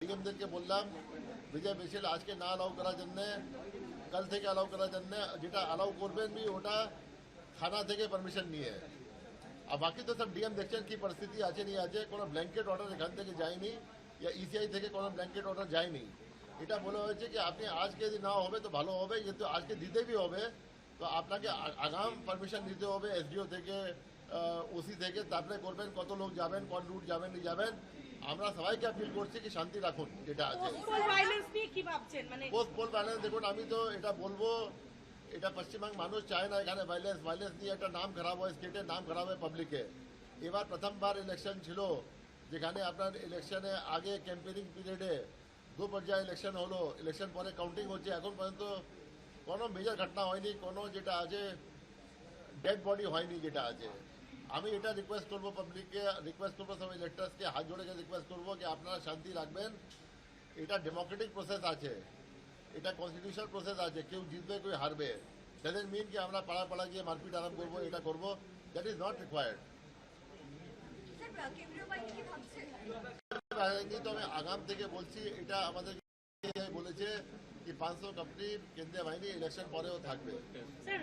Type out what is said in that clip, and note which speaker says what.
Speaker 1: ডিএমদেরকে বললাম বিজয় মিছিল আজকে না অ্যালাউ করার জন্য, কাল থেকে অ্যালাউ করার জন্য, যেটা অ্যালাউ করবেন भी ওটা থানা থেকে পারমিশন নিয়ে। আর বাকি তো সব ডিএম দেখছেন কি পরিস্থিতি আছে नहीं আছে, কোনো ব্ল্যাঙ্কেট অর্ডার এখান থেকে যায়নি, या ইসিআই থেকে কোনো ব্ল্যাঙ্কেট অর্ডার যায়নি। এটা বলা হয়েছে কি আপনি আজকে যদি না হবে তো ভালো হবে, কিন্তু আজকে দিতে भी হবে তো আপনাকে আগাম পারমিশন নিতে হবে এসডিও থেকে, ওসি থেকে, তারপরে করবেন কত লোক যাবেন, কোন রুট যাবেন नहीं যাবেন। আমরা সবাইকে আপিল করছি কি শান্তি রাখুন যেটা আছে।
Speaker 2: পোস্টপোল ভায়োলেন্স নিয়ে কি ভাবছেন? মানে
Speaker 1: পোস্টপোল ভায়োলেন্স দেখুন, আমি তো এটা বলবো, এটা পশ্চিমবঙ্গ মানুষ চায় না এখানে ভায়োলেন্স নিয়ে একটা নাম খারাপ হয়, স্টেটের নাম খারাপ হয় পাবলিকে। এবার প্রথমবার ইলেকশন ছিল যেখানে আপনার ইলেকশনে আগে ক্যাম্পেনিং পিরিয়ডে 2 পর্যায়ে ইলেকশন হলো, ইলেকশন পরে কাউন্টিং হচ্ছে, এখন পর্যন্ত কোনো মেজর ঘটনা হয়নি, কোনো যেটা আছে ডেড বডি হয়নি যেটা আছে। আমি এটা রিকোয়েস্ট করবো পাবলিককে, রিকোয়েস্ট করবো সব ইলেক্টার্সকে, হাত জোড়ে রিকোয়েস্ট করবো কি আপনারা শান্তি রাখবেন। এটা ডেমোক্রেটিক প্রসেস আছে, এটা কনস্টিটিউশনাল প্রসেস আছে, কেউ জিতবে কেউ হারবে, ডাজন্ট মিন কি আমরা পাড়া পাড়া গিয়ে মারপিট আরাম করবো, এটা করবো, দ্যাট ইজ নট রিকোয়ার্ড। তো আমি আগাম থেকে বলছি, এটা আমাদের বলেছে কি 500 কোটি কেন্দ্রীয় বাহিনী ইলেকশন পরেও থাকবে।
Speaker 2: স্যার